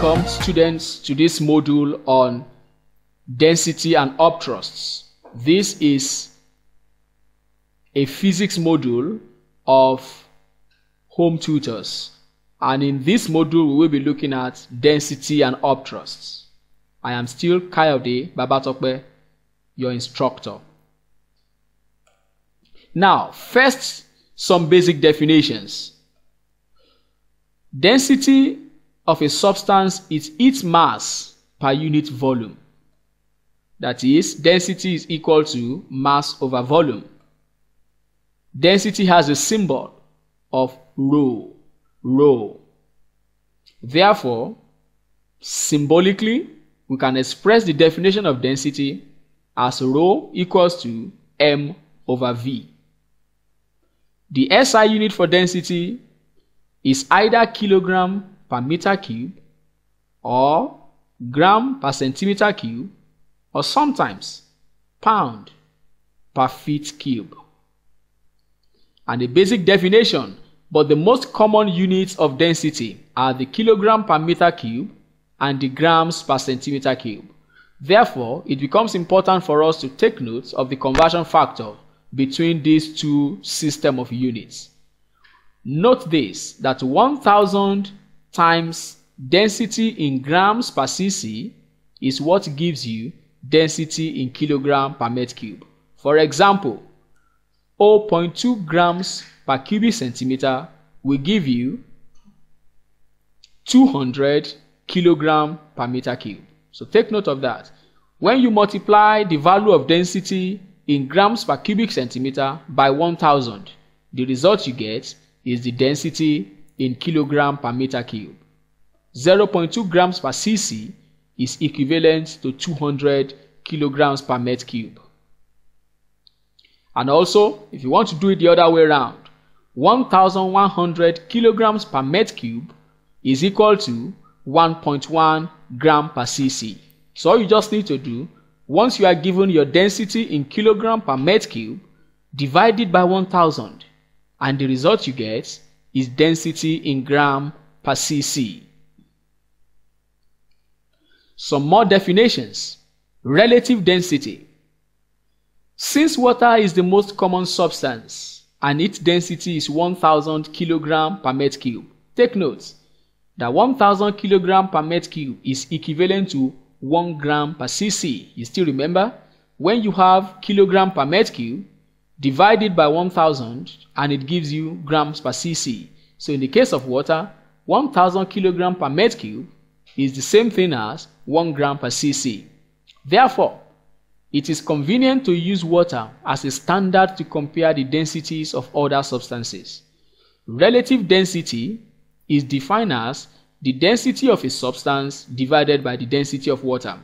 Welcome students to this module on density and upthrusts. This is a physics module of home tutors, and in this module we will be looking at density and upthrusts. I am still Kayode Babatokbe, your instructor. Now, first, some basic definitions. Density of a substance is its mass per unit volume. That is, density is equal to mass over volume. Density has a symbol of rho. Therefore, symbolically, we can express the definition of density as rho equals to m over v. The SI unit for density is either kilogram per meter cube or gram per centimeter cube, or sometimes pound per feet cube. And the basic definition, but the most common units of density, are the kilogram per meter cube and the grams per centimeter cube. Therefore, it becomes important for us to take note of the conversion factor between these two systems of units. Note this, that 1000 times density in grams per cc is what gives you density in kilogram per meters cube. For example, 0.2 grams per cubic centimeter will give you 200 kilogram per meter cube. So take note of that. When you multiply the value of density in grams per cubic centimeter by 1000, the result you get is the density in kilogram per meter cube. 0.2 grams per cc is equivalent to 200 kilograms per meter cube. And also, if you want to do it the other way around, 1100 kilograms per meter cube is equal to 1.1 gram per cc. So all you just need to do, once you are given your density in kilogram per meter cube, divide it by 1000, and the result you get is density in gram per cc. Some more definitions. Relative density. Since water is the most common substance and its density is 1000 kilogram per meter cube, take note that 1000 kilogram per meter cube is equivalent to 1 gram per cc. You still remember? When you have kilogram per meter cube, divide it by 1000 and it gives you grams per cc. So in the case of water, 1000 kilogram per meter cube is the same thing as 1 gram per cc. Therefore, it is convenient to use water as a standard to compare the densities of other substances. Relative density is defined as the density of a substance divided by the density of water.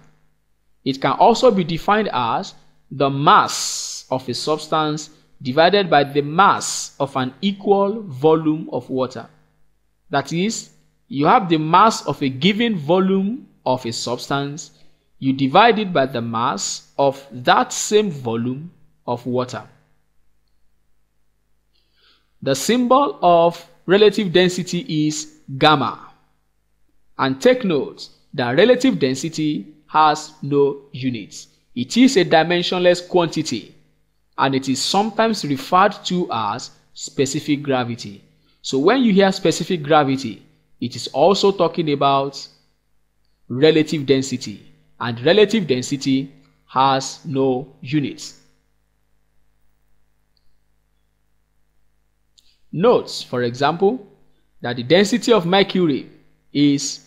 It can also be defined as the mass of a substance divided by the mass of an equal volume of water. That is, you have the mass of a given volume of a substance, you divide it by the mass of that same volume of water. The symbol of relative density is gamma. And take note that relative density has no units. It is a dimensionless quantity, and it is sometimes referred to as specific gravity. So when you hear specific gravity, it is also talking about relative density, and relative density has no units. Note, for example, that the density of mercury is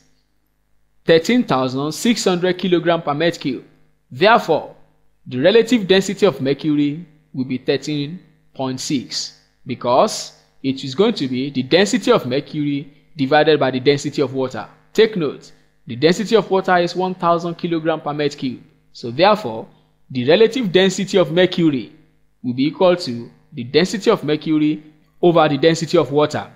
13,600 kg per meters cube. Therefore, the relative density of mercury will be 13.6 because it is going to be the density of mercury divided by the density of water. Take note, the density of water is 1,000 kg per meters cube. So therefore, the relative density of mercury will be equal to the density of mercury over the density of water,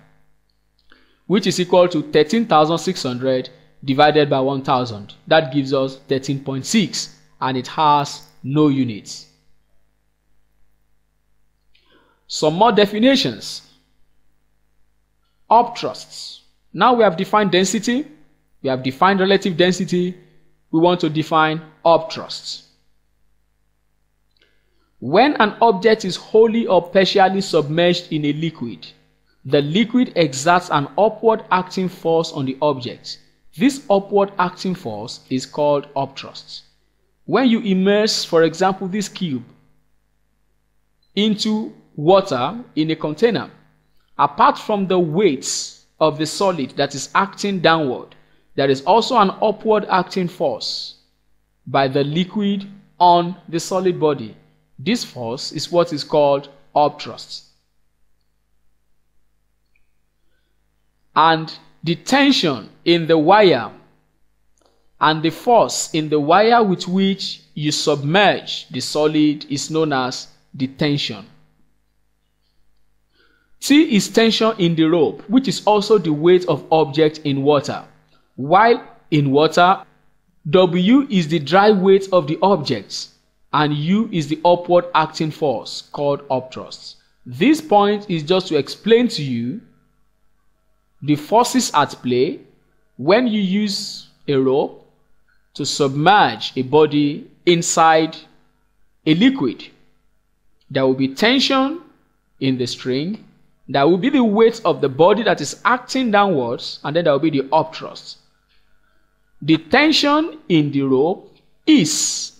which is equal to 13,600 divided by 1,000. That gives us 13.6, and it has no units. Some more definitions. Upthrusts. Now we have defined density, we have defined relative density, we want to define upthrusts. When an object is wholly or partially submerged in a liquid, the liquid exerts an upward acting force on the object. This upward acting force is called upthrust. When you immerse, for example, this cube into water in a container, apart from the weight of the solid that is acting downward, there is also an upward acting force by the liquid on the solid body. This force is what is called upthrust. And the tension in the wire and the force in the wire with which you submerge the solid is known as the tension. T is tension in the rope, which is also the weight of object in water. While in water, W is the dry weight of the object, and U is the upward acting force called upthrust. This point is just to explain to you the forces at play when you use a rope to submerge a body inside a liquid. There will be tension in the string, there will be the weight of the body that is acting downwards, and then there will be the upthrust. The tension in the rope is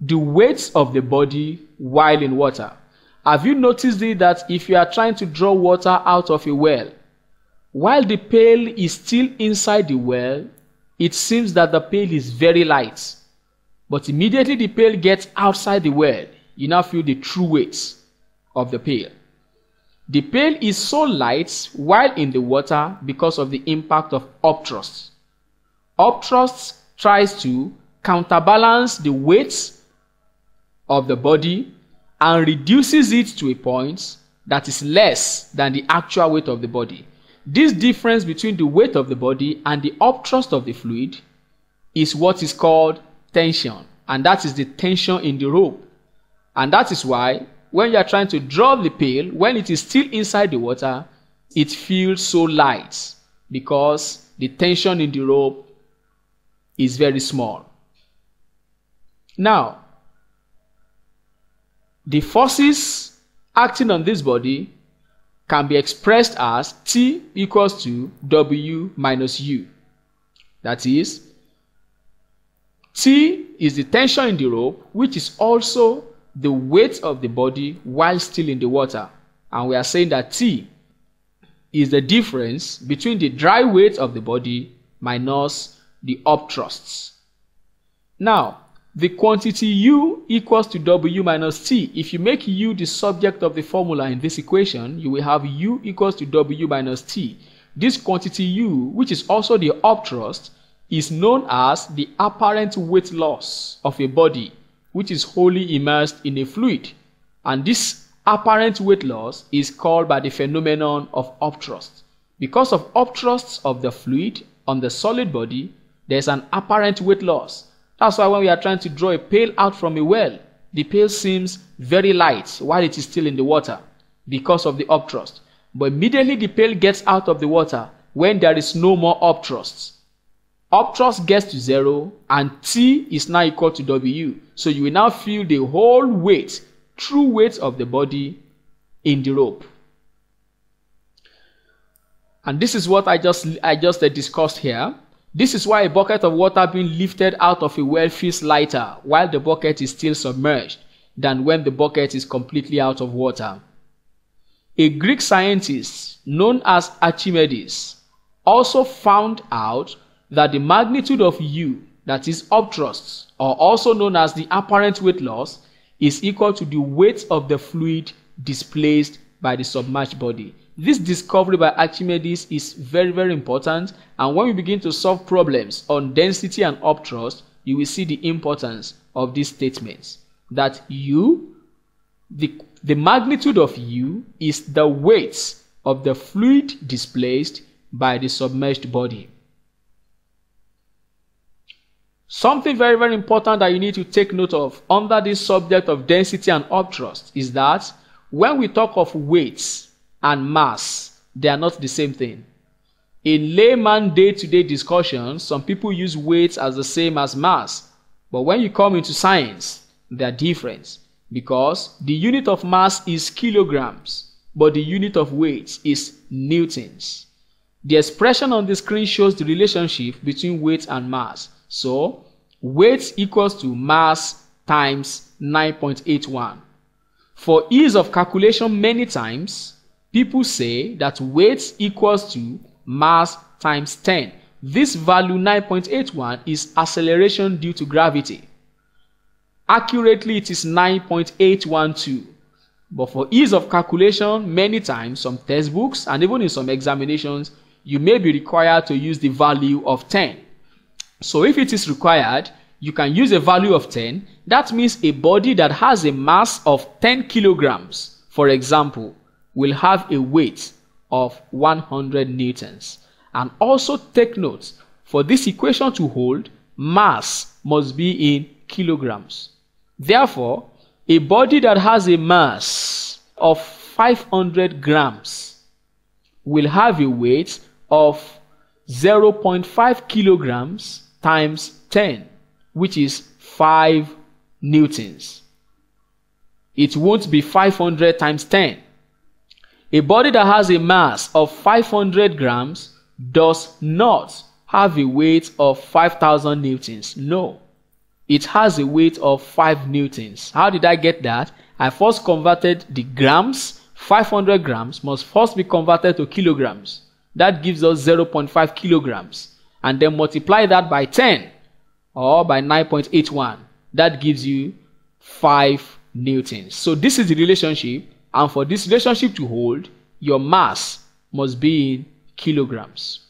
the weight of the body while in water. Have you noticed that if you are trying to draw water out of a well, while the pail is still inside the well, it seems that the pail is very light. But immediately the pail gets outside the well, you now feel the true weight of the pail. The pail is so light while in the water because of the impact of upthrust. Upthrust tries to counterbalance the weight of the body and reduces it to a point that is less than the actual weight of the body. This difference between the weight of the body and the upthrust of the fluid is what is called tension, and that is the tension in the rope. And that is why when you are trying to draw the pail, when it is still inside the water, it feels so light because the tension in the rope is very small. Now, the forces acting on this body can be expressed as T equals to W minus U. That is, T is the tension in the rope, which is also the weight of the body while still in the water. And we are saying that T is the difference between the dry weight of the body minus the upthrusts. Now, the quantity U equals to W minus T. If you make U the subject of the formula in this equation, you will have U equals to W minus T. This quantity U, which is also the upthrust, is known as the apparent weight loss of a body which is wholly immersed in a fluid. And this apparent weight loss is called by the phenomenon of upthrust. Because of upthrusts of the fluid on the solid body, there is an apparent weight loss. That's why when we are trying to draw a pail out from a well, the pail seems very light while it is still in the water because of the upthrust. But immediately the pail gets out of the water when there is no more upthrust. Upthrust gets to 0 and T is now equal to W. So you will now feel the whole weight, true weight of the body in the rope. And this is what I just discussed here. This is why a bucket of water being lifted out of a well feels lighter while the bucket is still submerged than when the bucket is completely out of water. A Greek scientist known as Archimedes also found out that the magnitude of U, that is upthrust, or also known as the apparent weight loss, is equal to the weight of the fluid displaced by the submerged body. This discovery by Archimedes is very, very important, and when we begin to solve problems on density and upthrust, you will see the importance of these statements. That U, the magnitude of U is the weight of the fluid displaced by the submerged body. Something very, very important that you need to take note of under this subject of density and upthrust is that when we talk of weights and mass, they are not the same thing. In layman day-to-day discussions, some people use weights as the same as mass, but when you come into science, they are different, because the unit of mass is kilograms, but the unit of weight is newtons. The expression on the screen shows the relationship between weight and mass. So, weight equals to mass times 9.81. For ease of calculation many times, people say that weight equals to mass times 10. This value 9.81 is acceleration due to gravity. Accurately, it is 9.812. But for ease of calculation, many times, some textbooks and even in some examinations, you may be required to use the value of 10. So if it is required, you can use a value of 10. That means a body that has a mass of 10 kilograms, for example, will have a weight of 100 newtons. And also take note, for this equation to hold, mass must be in kilograms. Therefore, a body that has a mass of 500 grams will have a weight of 0.5 kilograms times 10, which is 5 newtons. It won't be 500 times 10. A body that has a mass of 500 grams does not have a weight of 5,000 newtons. No, it has a weight of 5 newtons. How did I get that? I first converted the grams. 500 grams must first be converted to kilograms. That gives us 0.5 kilograms. And then multiply that by 10 or by 9.81. That gives you 5 newtons. So this is the relationship, and for this relationship to hold, your mass must be in kilograms.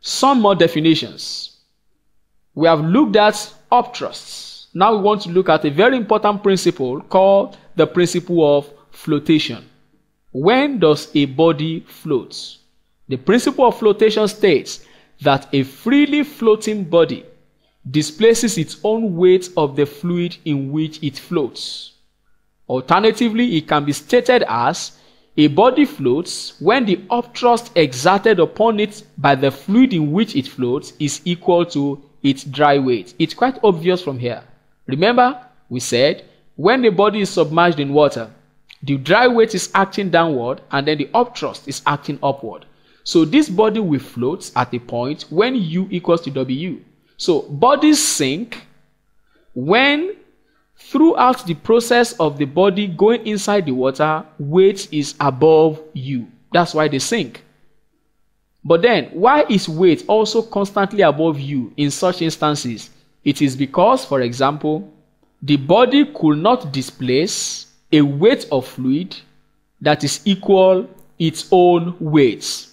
Some more definitions. We have looked at upthrusts. Now we want to look at a very important principle called the principle of flotation. When does a body float? The principle of flotation states that a freely floating body displaces its own weight of the fluid in which it floats. Alternatively, it can be stated as a body floats when the upthrust exerted upon it by the fluid in which it floats is equal to its dry weight. It's quite obvious from here. Remember, we said when the body is submerged in water, the dry weight is acting downward and then the upthrust is acting upward. So this body will float at a point when U equals to W. So bodies sink when throughout the process of the body going inside the water, weight is above U. That's why they sink. But then, why is weight also constantly above U in such instances? It is because, for example, the body could not displace a weight of fluid that is equal its own weight.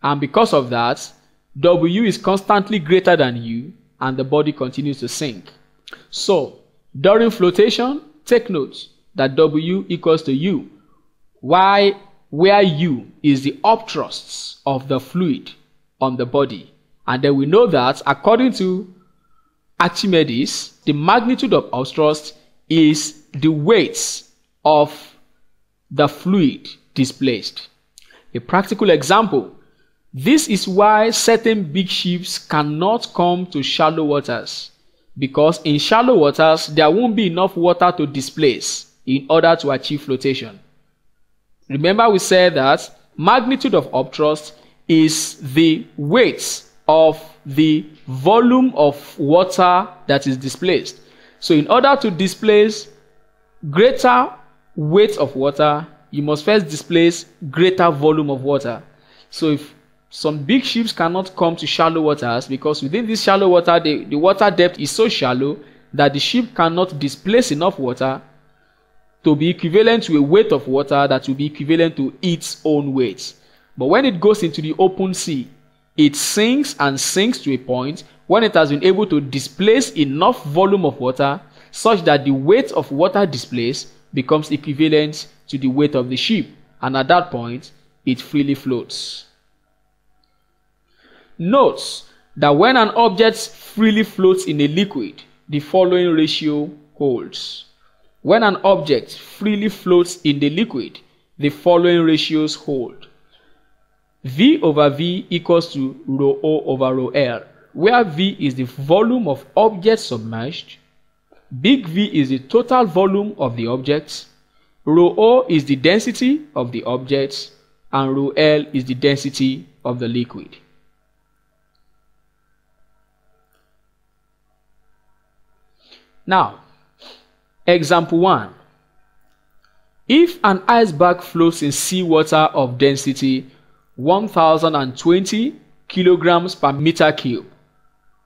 And because of that, W is constantly greater than U, and the body continues to sink. So, during flotation, take note that W equals to U, where U is the upthrusts of the fluid on the body. And then we know that, according to Archimedes, the magnitude of upthrust is the weight of the fluid displaced. A practical example. This is why certain big ships cannot come to shallow waters, because in shallow waters there won't be enough water to displace in order to achieve flotation. Remember, we said that magnitude of upthrust is the weight of the volume of water that is displaced. So in order to displace greater weight of water, you must first displace greater volume of water. So if some big ships cannot come to shallow waters, because within this shallow water, the water depth is so shallow that the ship cannot displace enough water to be equivalent to a weight of water that will be equivalent to its own weight. But when it goes into the open sea, it sinks and sinks to a point when it has been able to displace enough volume of water such that the weight of water displaced becomes equivalent to the weight of the ship, and at that point it freely floats. Note that when an object freely floats in a liquid, the following ratio holds. When an object freely floats in the liquid, the following ratios hold. V over V equals to rho O over rho L, where V is the volume of object submerged, big V is the total volume of the object, rho O is the density of the object, and rho L is the density of the liquid. Now, example 1. If an iceberg floats in seawater of density 1020 kilograms per meter cube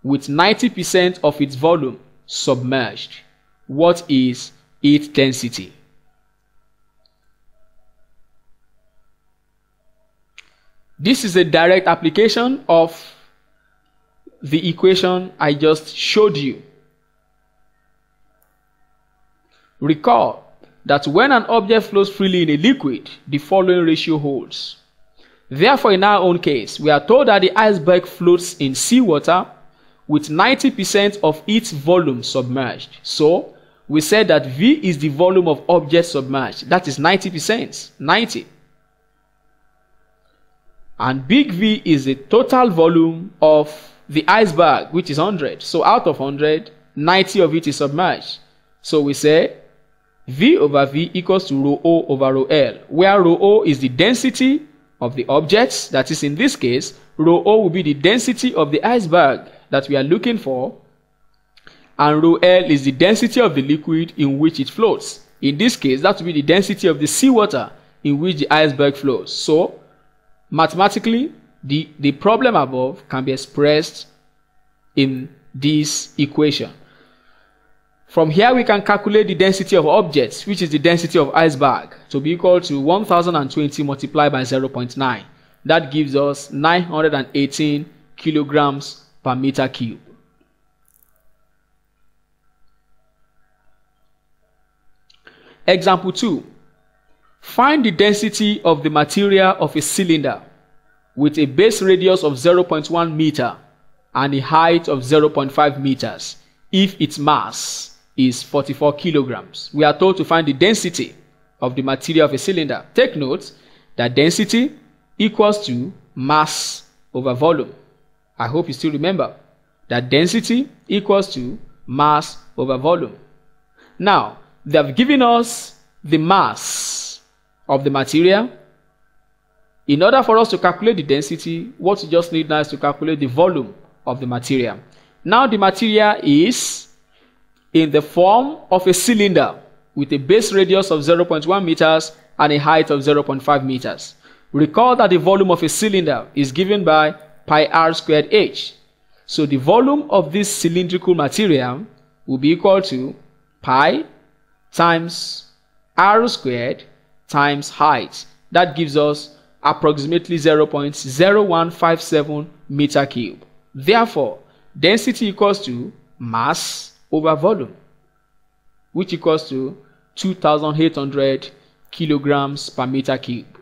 with 90% of its volume submerged, what is its density? This is a direct application of the equation I just showed you. Recall that when an object flows freely in a liquid, the following ratio holds. Therefore, in our own case, we are told that the iceberg floats in seawater with 90% of its volume submerged. So, we said that V is the volume of object submerged. That is 90%, 90. And big V is the total volume of the iceberg, which is 100. So, out of 100, 90 of it is submerged. So, we say V over V equals to rho O over rho L, where rho O is the density of the objects, that is in this case, rho O will be the density of the iceberg that we are looking for, and rho L is the density of the liquid in which it floats. In this case, that will be the density of the seawater in which the iceberg flows. So, mathematically, the problem above can be expressed in this equation. From here, we can calculate the density of objects, which is the density of iceberg, to be equal to 1020 multiplied by 0.9. That gives us 918 kilograms per meter cube. Example 2. Find the density of the material of a cylinder with a base radius of 0.1 meter and a height of 0.5 meters if its mass is 44 kilograms. We are told to find the density of the material of a cylinder. Take note that density equals to mass over volume. I hope you still remember that density equals to mass over volume. Now, they have given us the mass of the material. In order for us to calculate the density, what we just need now is to calculate the volume of the material. Now, the material is in the form of a cylinder with a base radius of 0.1 meters and a height of 0.5 meters. Recall that the volume of a cylinder is given by pi r squared h. So the volume of this cylindrical material will be equal to pi times r squared times height. That gives us approximately 0.0157 meter cube. Therefore, density equals to mass over volume, which equals to 2,800 kilograms per meter cube.